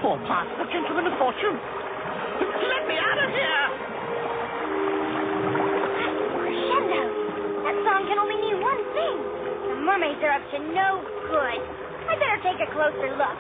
Poor part for gentlemen of fortune. Let me out of here! Crescendo! That song can only mean one thing. The mermaids are up to no good. I better take a closer look.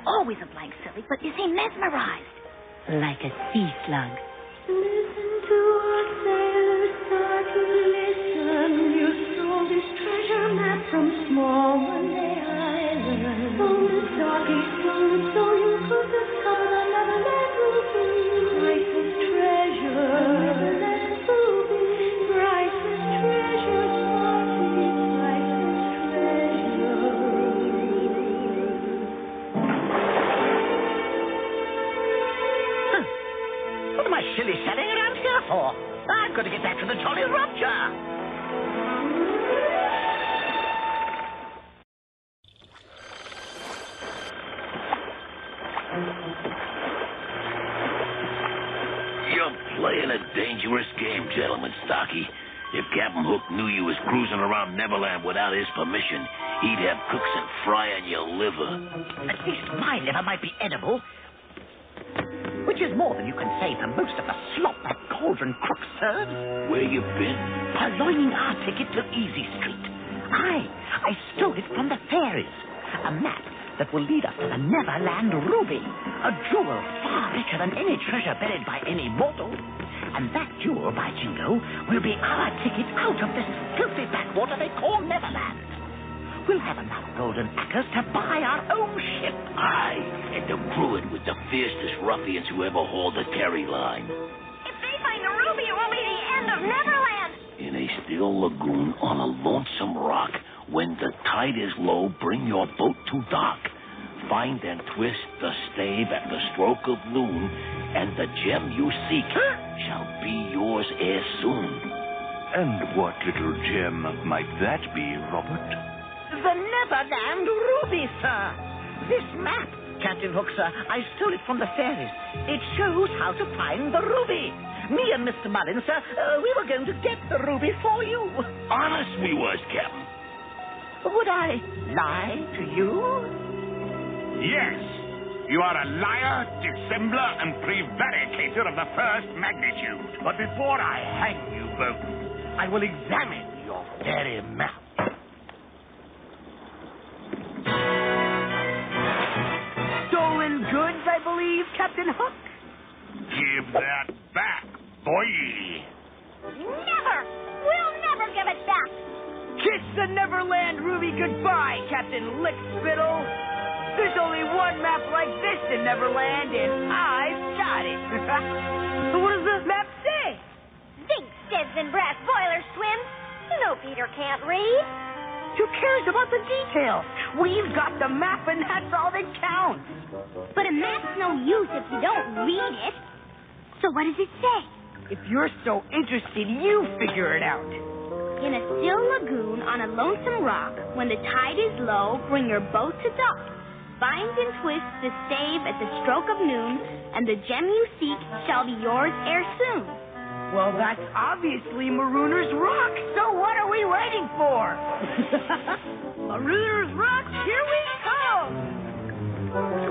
Always a blank, silly, but is he mesmerized? Like a sea slug. Listen to our sailors start to listen. You stole this treasure map from small Monday Island. From the darky stone, so you could discover the Neverland ruby. Priceless treasure, Neverland ruby. Priceless treasure, softly, priceless treasure. What am I shilly-shallying around here for? I've got to get back to the Jolly Roger. You're playing a dangerous game, gentlemen, Stocky. If Captain Hook knew you was cruising around Neverland without his permission, he'd have cooks and frying your liver. At least my liver might be edible. Which is more than you can say for most of the slop that cauldron crook serves. Where you been? Purloining our ticket to Easy Street. I stole it from the fairies. A map that will lead us to the Neverland Ruby. A jewel far richer than any treasure buried by any mortal. And that jewel, by Jingo, will be our ticket out of this filthy backwater they call Neverland. We'll have enough golden acres to buy our own ship. Aye, and to brew it with the fiercest ruffians who ever hauled the Terry line. If they find the ruby, it will be the end of Neverland. In a still lagoon on a lonesome rock, when the tide is low, bring your boat to dock. Find and twist the stave at the stroke of noon, and the gem you seek shall be yours ere soon. And what little gem might that be, Robert? The Neverland Ruby, sir. This map, Captain Hook, sir, I stole it from the fairies. It shows how to find the ruby. Me and Mr. Mullins, sir, we were going to get the ruby for you. Honest we was, Captain. Would I lie to you? Yes. You are a liar, dissembler, and prevaricator of the first magnitude. But before I hang you both, I will examine your very map. Stolen goods, I believe, Captain Hook? Give that back, boy. Never! We'll never give it back! Kiss the Neverland Ruby goodbye, Captain Lickspittle. There's only one map like this in Neverland, and I've got it. What does the map say? Zinc, skids, and brass boiler swims. No, Peter can't read. Who cares about the details? We've got the map, and that's all that counts. But a map's no use if you don't read it. So what does it say? If you're so interested, you figure it out. In a still lagoon on a lonesome rock, when the tide is low, bring your boat to dock. bind and twist the stave at the stroke of noon, and the gem you seek shall be yours ere soon. Well, that's obviously Marooner's Rock. So what are we waiting for? Marooner's Rock, here we come!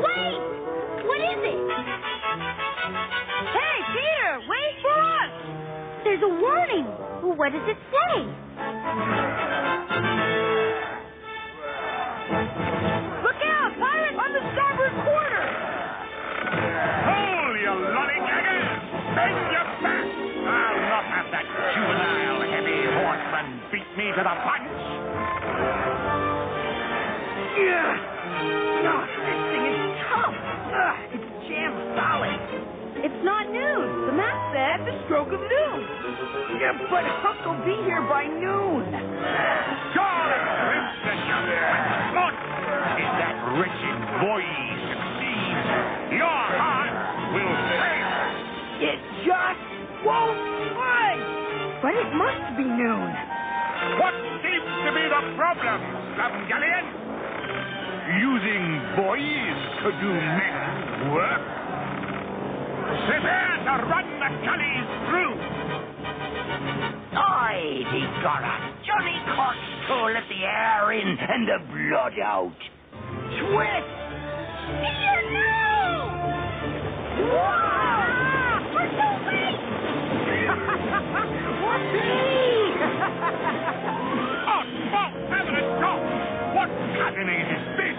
Wait! What is it? Hey, Peter, wait for us! There's a warning. Well, what does it say? Look out, pirate, on the starboard quarter! Hold, you lollygaggers! Bend your back! I'll not have that juvenile heavy horseman beat me to the punch! No, this thing is tough. It's jam solid. It's not noon. The map said the stroke of noon. Yeah, but Huck will be here by noon. Charlie, Princess, what? If that wretched boy succeeds, your heart will fail. It just won't budge. But it must be noon. What seems to be the problem, Scumgallion? Using boys to do men's work? Prepare to run the gullies through. Aye, they got a Johnny Cox to let the air in and the blood out. Twist! Peter, no! Whoa! We're so late! Whoopsie! Oh, feathered dog! What agony is this?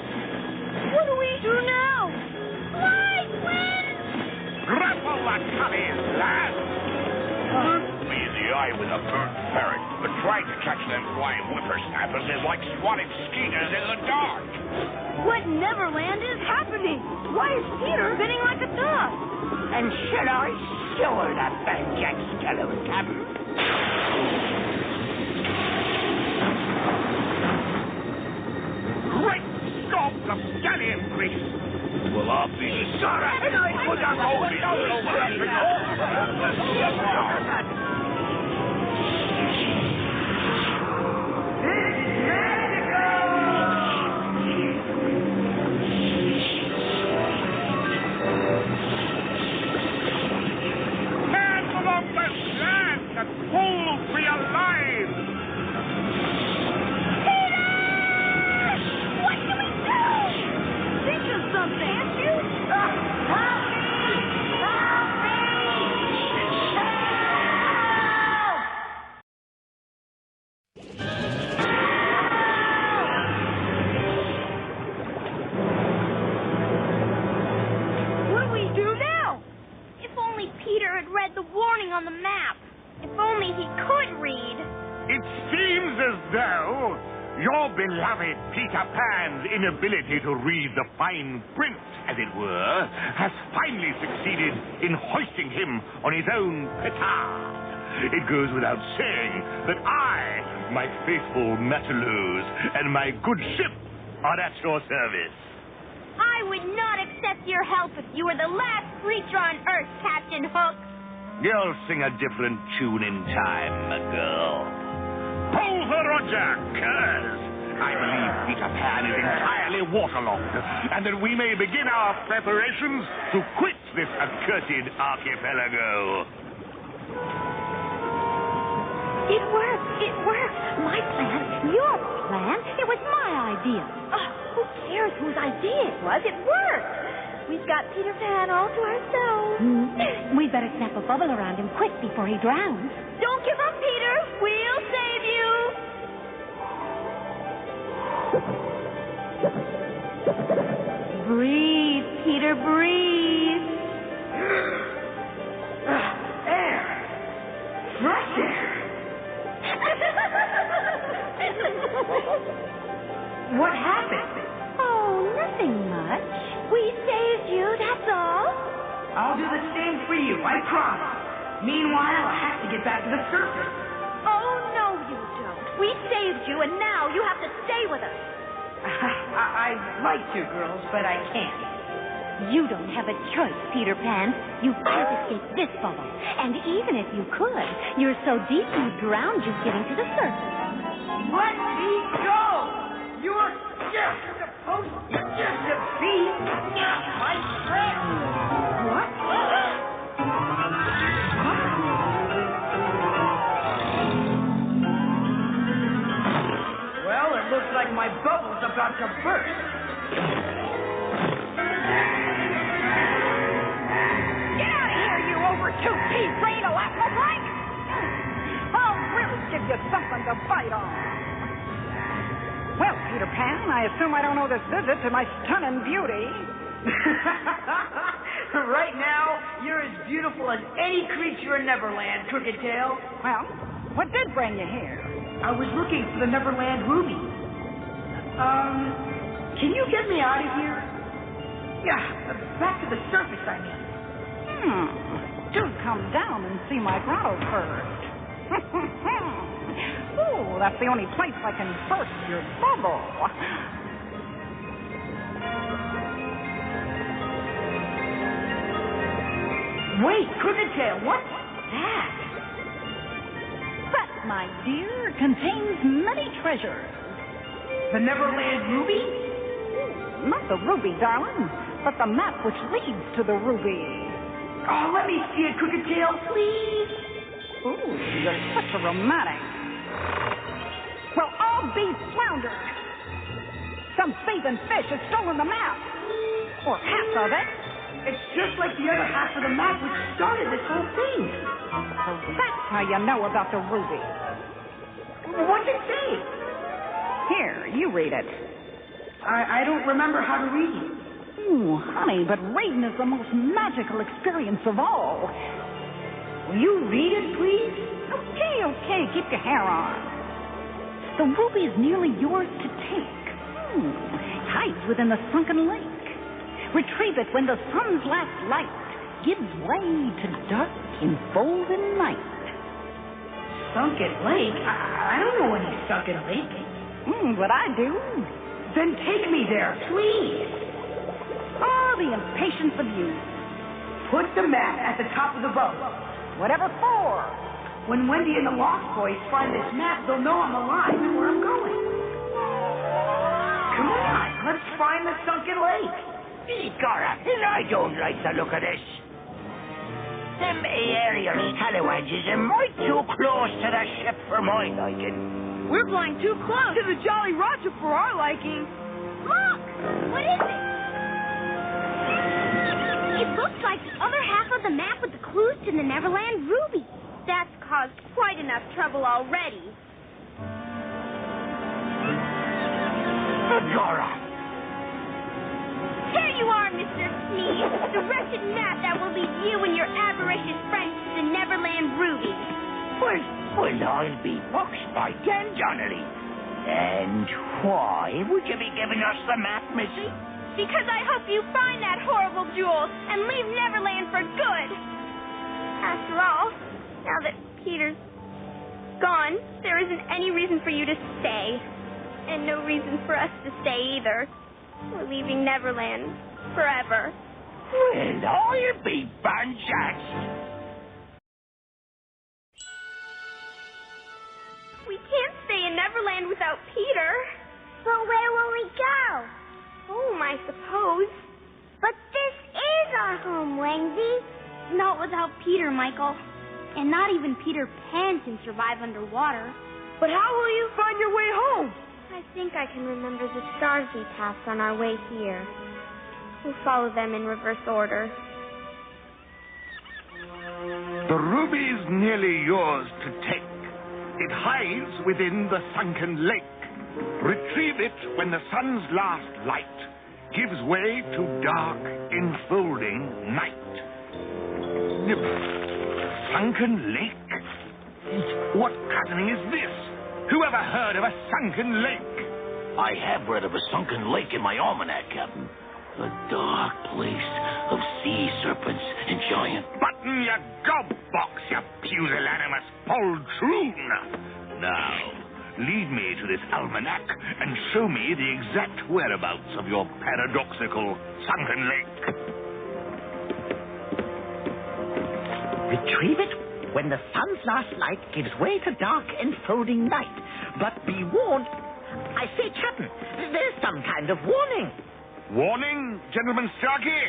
What do we do now? Fly, Wind! Grapple the gullies, lad! Me in the eye with a burnt ferret, but trying to catch them flying whippersnappers is like swatting skeeters in the dark. What Neverland is happening? Why is Peter spinning like a top? And should I sewer that bad Jack Skello's cabin? Great scope of galleon grease! Well, I'll be sorry. And I put a hold it all over Man along the land and pull for your lives! What do we do? Think of something, can't you? Help me! Help me! What do we do now? If only Peter had read the warning on the map. If only he could read. It seems as though your beloved Peter Pan's inability to read the fine print, as it were, has finally succeeded in hoisting him on his own petard. It goes without saying that I, my faithful matelots, and my good ship are at your service. I would not accept your help if you were the last creature on Earth, Captain Hook. You'll sing a different tune in time, girl. Pull for Roger, curs! I believe Peter Pan is entirely waterlogged, and that we may begin our preparations to quit this accursed archipelago. It worked. It worked. My plan, your plan. It was my idea. Who cares whose idea it was? It worked. We've got Peter Pan all to ourselves. We'd better snap a bubble around him quick before he drowns. Don't give up, Peter. We'll save you. Breathe, Peter, breathe. Air. Fresh air. What happened? Oh, nothing much. We saved you, that's all. I'll do the same for you, I promise. Meanwhile, I have to get back to the surface. Oh, no, you don't. We saved you, and now you have to stay with us. I'd like to, girls, but I can't. You don't have a choice, Peter Pan. You can't escape this bubble. And even if you could, you're so deep you'd drown just getting to the surface. Let me go! You're You're supposed to be my friend. What? Well, it looks like my bubble's about to burst. Get out of here, you over-2P brain elasmobranch! I'll really give you something to bite on. Well, Peter Pan, I assume I don't owe this visit to my stunning beauty. Right now, you're as beautiful as any creature in Neverland, Crooked Tail. Well, what did bring you here? I was looking for the Neverland ruby. Can you get me out of here? Yeah, back to the surface, I mean. Do come down and see my grotto first. Ooh, that's the only place I can burst your bubble. Wait, Crooked Tail, what's that? That, my dear, contains many treasures. The Neverland ruby? Not the ruby, darling, but the map which leads to the ruby. Oh, let me see it, Crooked Tail, please. Ooh, you're such a romantic. Well, all bees flounder. Some thieving fish has stolen the map. Or half of it. It's just like the other half of the map which started this whole thing. So that's how you know about the ruby. What's it say? Here, you read it. I don't remember how to read it. Ooh, honey, but reading is the most magical experience of all. Will you read it, please? Okay, keep your hair on. The ruby is nearly yours to take. It hides within the sunken lake. Retrieve it when the sun's last light gives way to dark, enfolding night. Sunken lake? I don't know any sunken lake. But I do. Then take me there, please. Oh, the impatience of youth. Put the map at the top of the boat. Whatever for? When Wendy and the Lost Boys find this map, they'll know I'm alive and where I'm going. Come on, let's find the sunken lake. Begorra, and I don't like the look of this. Them aerial scallywags are right too close to the ship for my liking. We're flying too close to the Jolly Roger for our liking. Look! What is it? It looks like the other half of the map with the clues to the Neverland ruby. That's caused quite enough trouble already. Begorra! Here you are, Mr. Sneeze, the wretched map that will lead you and your avaricious friends to the Neverland ruby. Well, I'll be boxed by 10, Donnelly. And why would you be giving us the map, Missy? Because I hope you find that horrible jewel and leave Neverland for good. After all, now that Peter's gone, there isn't any reason for you to stay. And no reason for us to stay either. We're leaving Neverland forever. Well, I'll be banjaxed. We can't stay in Neverland without Peter. But where will we go? Home, I suppose. But this is our home, Wendy. Not without Peter, Michael. And not even Peter Pan can survive underwater. But how will you find your way home? I think I can remember the stars we passed on our way here. We'll follow them in reverse order. The ruby's nearly yours to take. It hides within the sunken lake. Retrieve it when the sun's last light gives way to dark, enfolding night. Sunken lake? What happening is this? Whoever heard of a sunken lake? I have read of a sunken lake in my almanac, Captain. A dark place of sea serpents and giant... Button your gob box, you pusillanimous poltroon! Now, lead me to this almanac and show me the exact whereabouts of your paradoxical sunken lake. Retrieve it when the sun's last light gives way to dark, enfolding night. But be warned, I say, Captain, there's some kind of warning. Warning, Gentleman Starkey?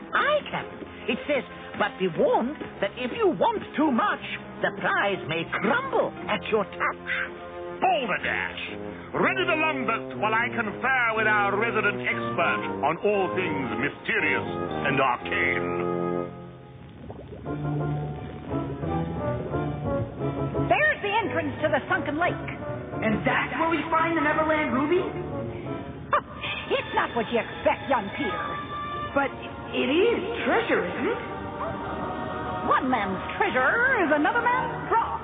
Aye, Captain. It says, but be warned that if you want too much, the prize may crumble at your touch. Balderdash! Ready the longboat while I confer with our resident expert on all things mysterious and arcane. There's the entrance to the sunken lake. And that's where we find the Neverland Ruby? It's not what you expect, young Peter. But it is treasure, isn't it? One man's treasure is another man's dross.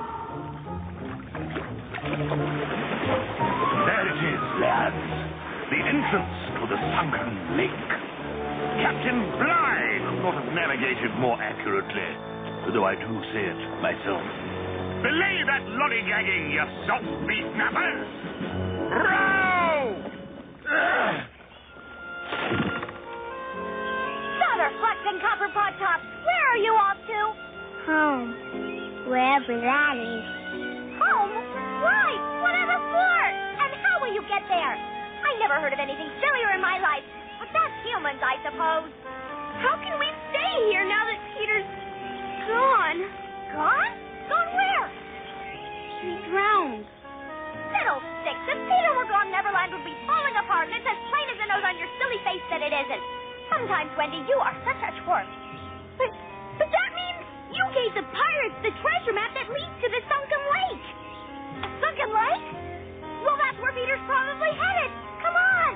There it is, lads. The entrance to the sunken lake. Captain Bligh could not have navigated more accurately, though I do say it myself. Belay that lollygagging, you salt beef nappers! Row! Solder, Flux, and Copper Pot Top, where are you off to? Home. Wherever that is. Home? Right! Whatever for! And how will you get there? I never heard of anything sillier in my life. But that's humans, I suppose. How can we stay here now that Peter's gone? Gone? Gone where? He drowned. Fiddlesticks! If Peter were gone, Neverland would be falling apart, and it's as plain as the nose on your silly face that it isn't. Sometimes, Wendy, you are such a twerp. But that means you gave the pirates the treasure map that leads to the sunken lake. A sunken lake? Well, that's where Peter's probably headed. Come on.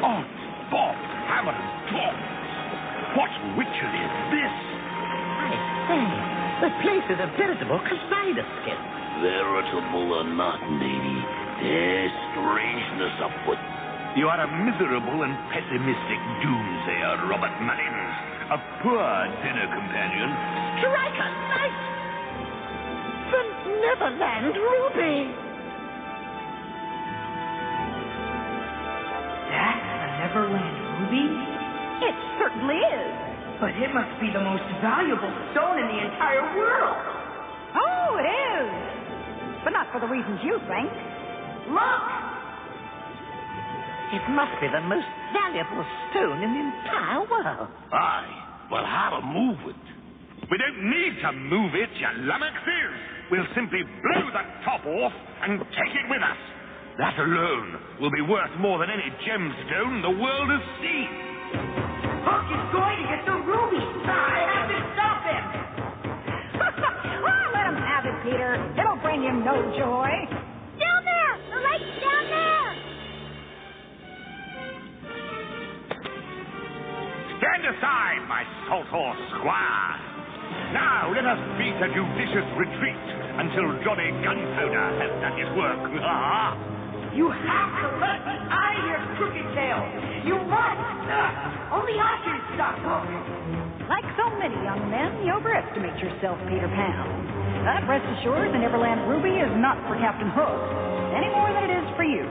Oh, Bob, hammer and talk. What witchery is this? I say, the place is a veritable kaleidoscope. Veritable or not, lady, there's strangeness afoot. You are a miserable and pessimistic doomsayer, Robert Mullins. A poor dinner companion. Strike a light! The Neverland Ruby! That's the Neverland Ruby? It certainly is. But it must be the most valuable stone in the entire world. Oh, it is. But not for the reasons you think. Look! It must be the most valuable stone in the entire world. Aye, but how to move it? We don't need to move it, you lummoxes. We'll simply blow the top off and take it with us. That alone will be worth more than any gemstone the world has seen. Hook is going to get the ruby. I have to stop him. Oh, let him have it, Peter. It'll bring him no joy. Down there! The lake's down there! Stand aside, my salt horse squire. Now let us beat a judicious retreat until Johnny Gunpowder has done his work. You have to let me out of your crooked tail. You must. Only I can stop Hook. Like so many young men, you overestimate yourself, Peter Pan. But rest assured, the Neverland Ruby is not for Captain Hook, any more than it is for you.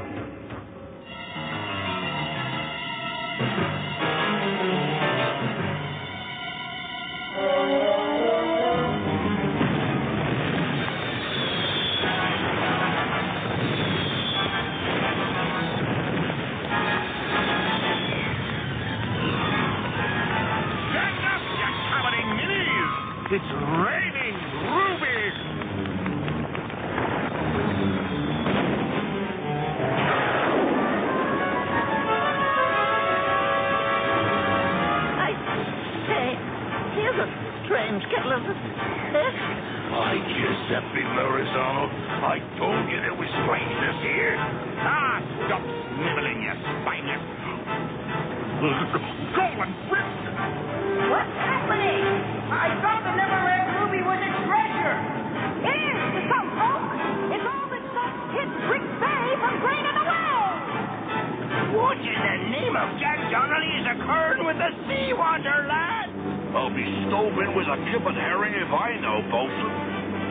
It's raining rubies! I say, here's a strange kettle of fish. By Giuseppe Marizano, I told you there was strangeness here. Ah, stop sniveling, you spineless. Golden whip! What's happening? I thought the Neverland Ruby was a treasure. It is to some folk. It's all that stops Kid Creek Bay from draining away. What in the name of Jack Donnelly is occurring with the sea water, lad? I'll be stove in with a chip and herring if I know, bosun.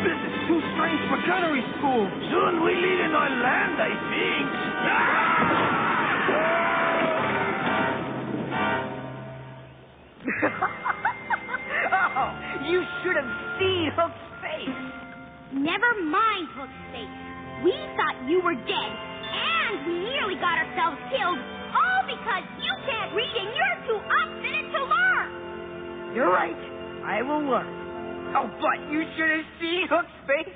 This is too strange for gunnery school. Soon we lead in on land, I think. Oh, you should have seen Hook's face. Never mind, Hook's face. We thought you were dead, and we nearly got ourselves killed, all because you can't read and you're too upset to learn. You're right. I will learn. Oh, but you should have seen Hook's face.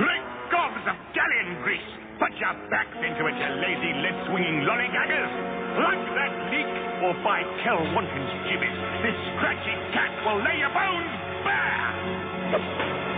Great gobs of galleon grease! Put your backs into it, you lazy, lid-swinging lollygaggers! Plug that leak, or by Kel-Wunkin's gibbets, this scratchy cat will lay your bones bare!